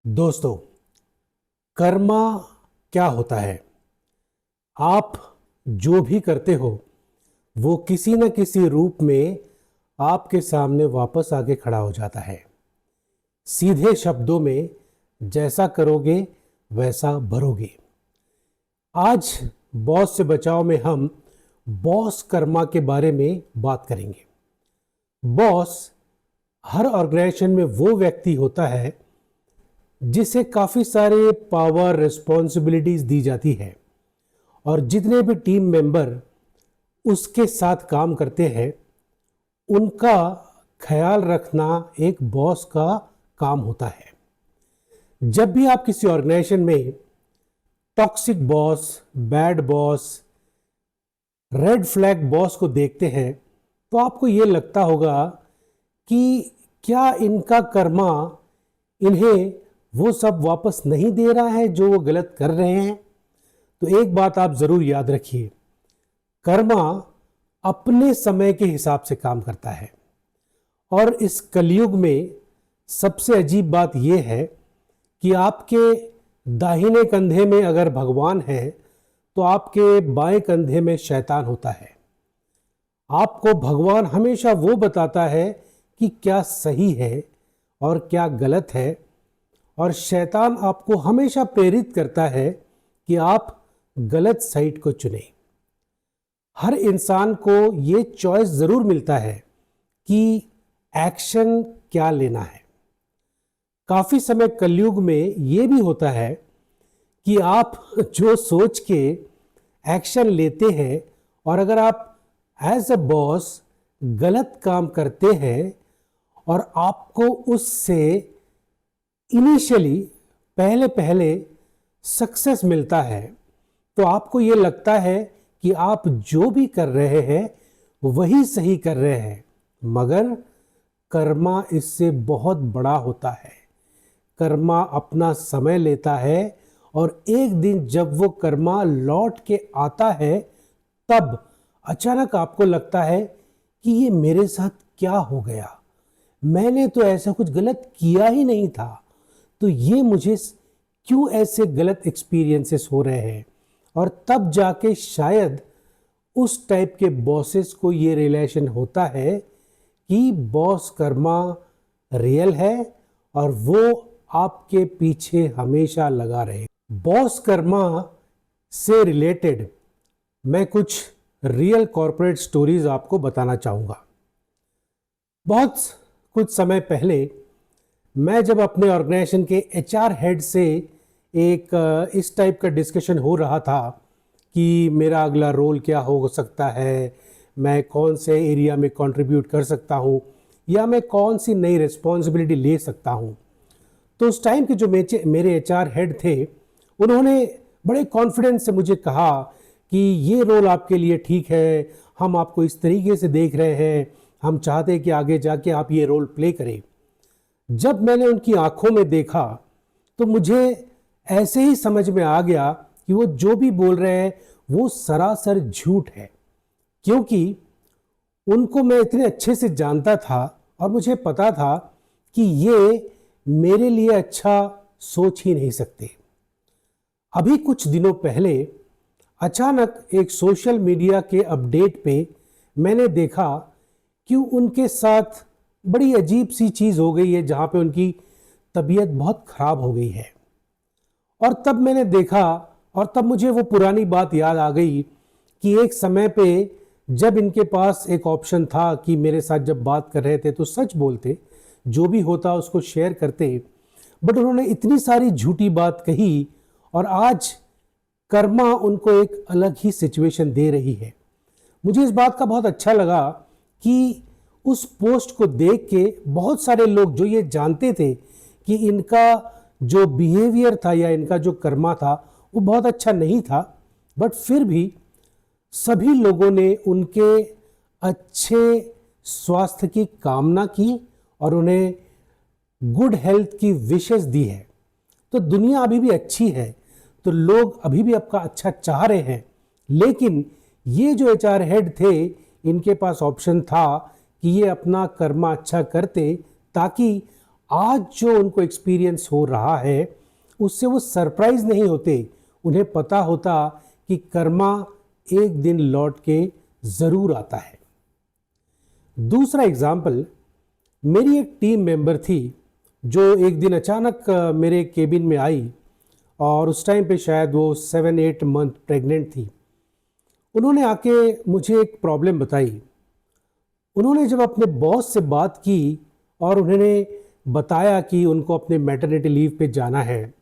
दोस्तों, कर्मा क्या होता है? आप जो भी करते हो वो किसी न किसी रूप में आपके सामने वापस आके खड़ा हो जाता है। सीधे शब्दों में, जैसा करोगे वैसा भरोगे। आज बॉस से बचाव में हम बॉस कर्मा के बारे में बात करेंगे। बॉस हर ऑर्गेनाइजेशन में वो व्यक्ति होता है जिसे काफ़ी सारे पावर रिस्पॉन्सिबिलिटीज दी जाती है, और जितने भी टीम मेंबर उसके साथ काम करते हैं उनका ख्याल रखना एक बॉस का काम होता है। जब भी आप किसी ऑर्गेनाइजेशन में toxic boss, bad boss, red flag boss को देखते हैं तो आपको ये लगता होगा कि क्या इनका कर्मा इन्हें वो सब वापस नहीं दे रहा है जो वो गलत कर रहे हैं। तो एक बात आप जरूर याद रखिए, कर्मा अपने समय के हिसाब से काम करता है। और इस कलयुग में सबसे अजीब बात यह है कि आपके दाहिने कंधे में अगर भगवान है तो आपके बाएं कंधे में शैतान होता है। आपको भगवान हमेशा वो बताता है कि क्या सही है और क्या गलत है, और शैतान आपको हमेशा प्रेरित करता है कि आप गलत साइड को चुनें। हर इंसान को ये चॉइस जरूर मिलता है कि एक्शन क्या लेना है। काफी समय कलयुग में ये भी होता है कि आप जो सोच के एक्शन लेते हैं, और अगर आप एज अ बॉस गलत काम करते हैं और आपको उससे इनिशियली पहले सक्सेस मिलता है, तो आपको ये लगता है कि आप जो भी कर रहे हैं वही सही कर रहे हैं। मगर कर्मा इससे बहुत बड़ा होता है। कर्मा अपना समय लेता है, और एक दिन जब वो कर्मा लौट के आता है तब अचानक आपको लगता है कि ये मेरे साथ क्या हो गया, मैंने तो ऐसा कुछ गलत किया ही नहीं था, तो ये मुझे क्यों ऐसे गलत एक्सपीरियंसेस हो रहे हैं। और तब जाके शायद उस टाइप के बॉसेस को ये रियलाइजेशन होता है कि बॉस कर्मा रियल है और वो आपके पीछे हमेशा लगा रहे। बॉस कर्मा से रिलेटेड मैं कुछ रियल कॉर्पोरेट स्टोरीज आपको बताना चाहूँगा। बहुत कुछ समय पहले मैं जब अपने ऑर्गेनाइजेशन के एचआर हेड से एक इस टाइप का डिस्कशन हो रहा था कि मेरा अगला रोल क्या हो सकता है, मैं कौन से एरिया में कंट्रीब्यूट कर सकता हूँ, या मैं कौन सी नई रिस्पॉन्सिबिलिटी ले सकता हूँ। तो उस टाइम के जो मेरे एचआर हेड थे उन्होंने बड़े कॉन्फिडेंस से मुझे कहा कि ये रोल आपके लिए ठीक है, हम आपको इस तरीके से देख रहे हैं, हम चाहते हैं कि आगे जाके आप ये रोल प्ले करें। जब मैंने उनकी आंखों में देखा तो मुझे ऐसे ही समझ में आ गया कि वो जो भी बोल रहे हैं वो सरासर झूठ है, क्योंकि उनको मैं इतने अच्छे से जानता था और मुझे पता था कि ये मेरे लिए अच्छा सोच ही नहीं सकते। अभी कुछ दिनों पहले अचानक एक सोशल मीडिया के अपडेट पे मैंने देखा कि उनके साथ बड़ी अजीब सी चीज़ हो गई है, जहाँ पे उनकी तबीयत बहुत ख़राब हो गई है। और तब मैंने देखा, और तब मुझे वो पुरानी बात याद आ गई कि एक समय पे जब इनके पास एक ऑप्शन था कि मेरे साथ जब बात कर रहे थे तो सच बोलते, जो भी होता उसको शेयर करते, बट उन्होंने इतनी सारी झूठी बात कही और आज कर्मा उनको एक अलग ही सिचुएशन दे रही है। मुझे इस बात का बहुत अच्छा लगा कि उस पोस्ट को देख के बहुत सारे लोग जो ये जानते थे कि इनका जो बिहेवियर था या इनका जो कर्मा था वो बहुत अच्छा नहीं था, बट फिर भी सभी लोगों ने उनके अच्छे स्वास्थ्य की कामना की और उन्हें गुड हेल्थ की विशेस दी है। तो दुनिया अभी भी अच्छी है, तो लोग अभी भी आपका अच्छा चाह रहे हैं। लेकिन ये जो एचआर हेड थे, इनके पास ऑप्शन था कि ये अपना कर्मा अच्छा करते ताकि आज जो उनको एक्सपीरियंस हो रहा है उससे वो सरप्राइज नहीं होते। उन्हें पता होता कि कर्मा एक दिन लौट के ज़रूर आता है। दूसरा एग्जाम्पल, मेरी एक टीम मेंबर थी जो एक दिन अचानक मेरे केबिन में आई और उस टाइम पे शायद वो 7-8 मंथ प्रेग्नेंट थी। उन्होंने आके मुझे एक प्रॉब्लम बताई। उन्होंने जब अपने बॉस से बात की और उन्होंने बताया कि उनको अपने मैटरनिटी लीव पे जाना है,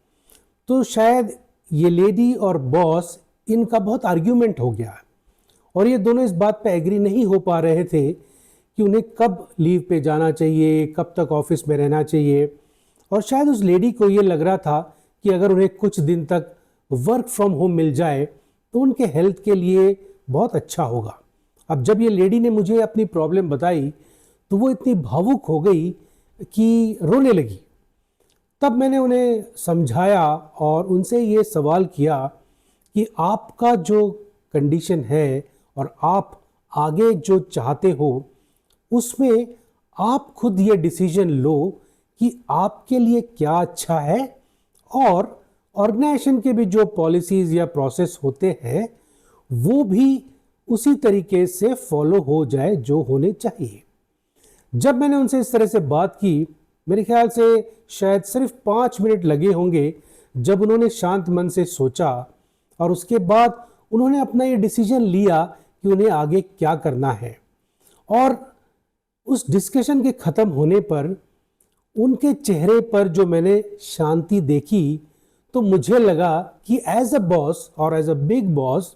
तो शायद ये लेडी और बॉस इनका बहुत आर्ग्यूमेंट हो गया और ये दोनों इस बात पे एग्री नहीं हो पा रहे थे कि उन्हें कब लीव पे जाना चाहिए, कब तक ऑफिस में रहना चाहिए। और शायद उस लेडी को ये लग रहा था कि अगर उन्हें कुछ दिन तक वर्क फ्रॉम होम मिल जाए तो उनके हेल्थ के लिए बहुत अच्छा होगा। अब जब ये लेडी ने मुझे अपनी प्रॉब्लम बताई तो वो इतनी भावुक हो गई कि रोने लगी। तब मैंने उन्हें समझाया और उनसे ये सवाल किया कि आपका जो कंडीशन है और आप आगे जो चाहते हो उसमें आप खुद ये डिसीजन लो कि आपके लिए क्या अच्छा है और ऑर्गेनाइजेशन के भी जो पॉलिसीज़ या प्रोसेस होते हैं वो भी उसी तरीके से फॉलो हो जाए जो होने चाहिए। जब मैंने उनसे इस तरह से बात की, मेरे ख्याल से शायद सिर्फ 5 मिनट लगे होंगे जब उन्होंने शांत मन से सोचा और उसके बाद उन्होंने अपना ये डिसीजन लिया कि उन्हें आगे क्या करना है। और उस डिस्कशन के ख़त्म होने पर उनके चेहरे पर जो मैंने शांति देखी तो मुझे लगा कि एज अ बॉस और एज अ बिग बॉस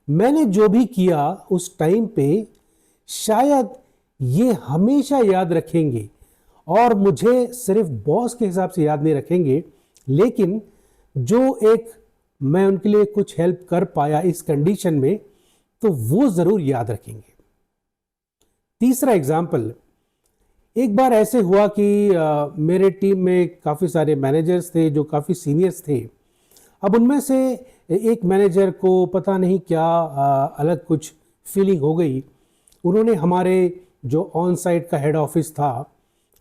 मैंने जो भी किया उस टाइम पे शायद ये हमेशा याद रखेंगे और मुझे सिर्फ बॉस के हिसाब से याद नहीं रखेंगे, लेकिन जो एक मैं उनके लिए कुछ हेल्प कर पाया इस कंडीशन में तो वो ज़रूर याद रखेंगे। तीसरा एग्जाम्पल, एक बार ऐसे हुआ कि मेरे टीम में काफ़ी सारे मैनेजर्स थे जो काफ़ी सीनियर्स थे। अब उनमें से एक मैनेजर को पता नहीं क्या अलग कुछ फीलिंग हो गई। उन्होंने हमारे जो ऑन साइट का हेड ऑफिस था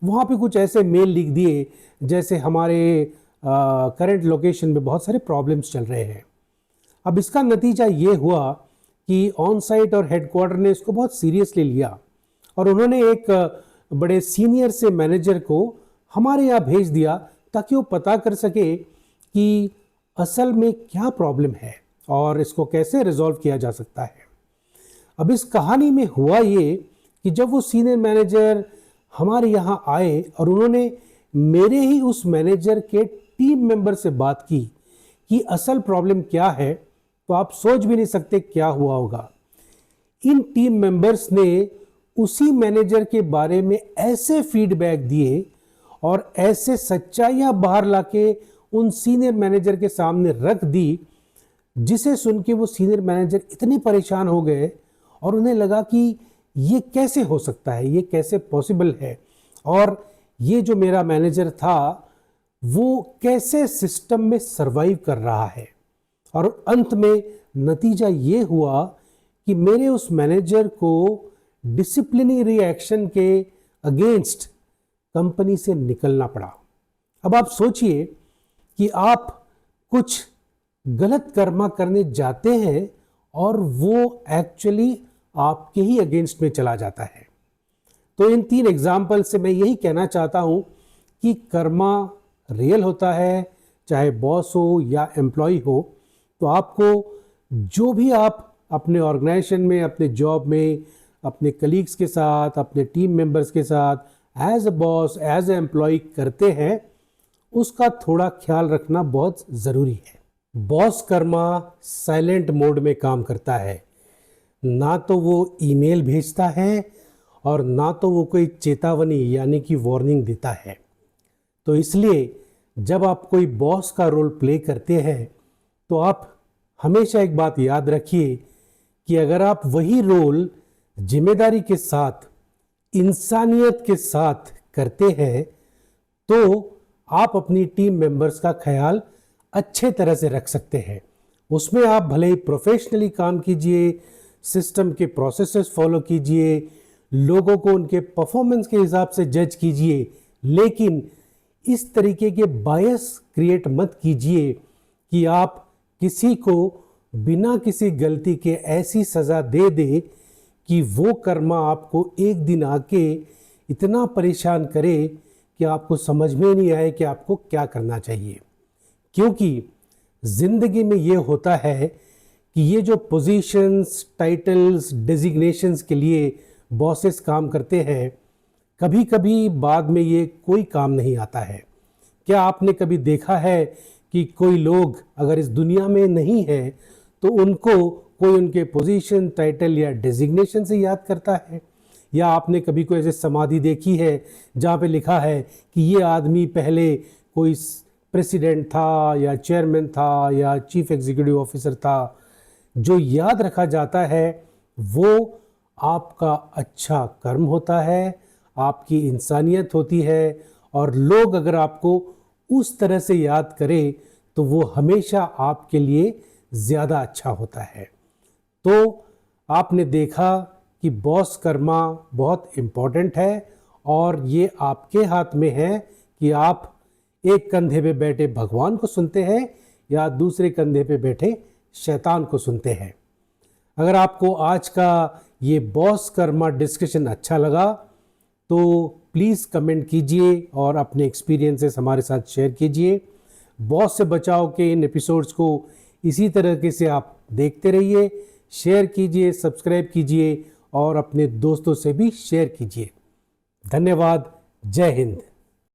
वहाँ पे कुछ ऐसे मेल लिख दिए जैसे हमारे करंट लोकेशन में बहुत सारे प्रॉब्लम्स चल रहे हैं। अब इसका नतीजा ये हुआ कि ऑन साइट और हेडक्वार्टर ने इसको बहुत सीरियसली लिया और उन्होंने एक बड़े सीनियर से मैनेजर को हमारे यहाँ भेज दिया ताकि वो पता कर सके कि असल में क्या प्रॉब्लम है और इसको कैसे रिजॉल्व किया जा सकता है। अब इस कहानी में हुआ ये कि जब वो सीनियर मैनेजर हमारे यहाँ आए और उन्होंने मेरे ही उस मैनेजर के टीम मेंबर से बात की कि असल प्रॉब्लम क्या है, तो आप सोच भी नहीं सकते क्या हुआ होगा। इन टीम मेंबर्स ने उसी मैनेजर के बारे में ऐसे फीडबैक दिए और ऐसे सच्चाइयाँ बाहर लाके उन सीनियर मैनेजर के सामने रख दी जिसे सुन के वो सीनियर मैनेजर इतने परेशान हो गए और उन्हें लगा कि ये कैसे हो सकता है, ये कैसे पॉसिबल है और ये जो मेरा मैनेजर था वो कैसे सिस्टम में सरवाइव कर रहा है। और अंत में नतीजा ये हुआ कि मेरे उस मैनेजर को डिसिप्लिनरी एक्शन के अगेंस्ट कंपनी से निकलना पड़ा। अब आप सोचिए कि आप कुछ गलत कर्मा करने जाते हैं और वो एक्चुअली आपके ही अगेंस्ट में चला जाता है। तो इन 3 एग्जाम्पल से मैं यही कहना चाहता हूँ कि कर्मा रियल होता है, चाहे बॉस हो या एम्प्लॉय हो। तो आपको जो भी आप अपने ऑर्गेनाइजेशन में, अपने जॉब में, अपने कलीग्स के साथ, अपने टीम मेंबर्स के साथ as a boss, as a employee करते हैं उसका थोड़ा ख्याल रखना बहुत ज़रूरी है। बॉस कर्मा साइलेंट मोड में काम करता है, ना तो वो ईमेल भेजता है और ना तो वो कोई चेतावनी यानी कि वार्निंग देता है। तो इसलिए जब आप कोई बॉस का रोल प्ले करते हैं तो आप हमेशा एक बात याद रखिए कि अगर आप वही रोल जिम्मेदारी के साथ, इंसानियत के साथ करते हैं तो आप अपनी टीम मेंबर्स का ख्याल अच्छे तरह से रख सकते हैं। उसमें आप भले ही प्रोफेशनली काम कीजिए, सिस्टम के प्रोसेसेस फॉलो कीजिए, लोगों को उनके परफॉर्मेंस के हिसाब से जज कीजिए, लेकिन इस तरीके के बायस क्रिएट मत कीजिए कि आप किसी को बिना किसी गलती के ऐसी सज़ा दे दे कि वो कर्मा आपको एक दिन आके इतना परेशान करे कि आपको समझ में नहीं आए कि आपको क्या करना चाहिए। क्योंकि ज़िंदगी में ये होता है कि ये जो पोजीशंस, टाइटल्स, डेजिग्नेशंस के लिए बॉसेस काम करते हैं, कभी कभी बाद में ये कोई काम नहीं आता है। क्या आपने कभी देखा है कि कोई लोग अगर इस दुनिया में नहीं है तो उनको कोई उनके पोजीशन, टाइटल या डेजिग्नेशन से याद करता है? या आपने कभी कोई ऐसे समाधि देखी है जहाँ पे लिखा है कि ये आदमी पहले कोई प्रेसिडेंट था या चेयरमैन था या चीफ एग्जीक्यूटिव ऑफिसर था? जो याद रखा जाता है वो आपका अच्छा कर्म होता है, आपकी इंसानियत होती है, और लोग अगर आपको उस तरह से याद करें तो वो हमेशा आपके लिए ज़्यादा अच्छा होता है। तो आपने देखा कि बॉस कर्मा बहुत इम्पोर्टेंट है, और ये आपके हाथ में है कि आप एक कंधे पे बैठे भगवान को सुनते हैं या दूसरे कंधे पे बैठे शैतान को सुनते हैं। अगर आपको आज का ये बॉस कर्मा डिस्कशन अच्छा लगा तो प्लीज़ कमेंट कीजिए और अपने एक्सपीरियंसेस हमारे साथ शेयर कीजिए। बॉस से बचाव के इन एपिसोड्स को इसी तरीके से आप देखते रहिए, शेयर कीजिए, सब्सक्राइब कीजिए और अपने दोस्तों से भी शेयर कीजिए। धन्यवाद। जय हिंद।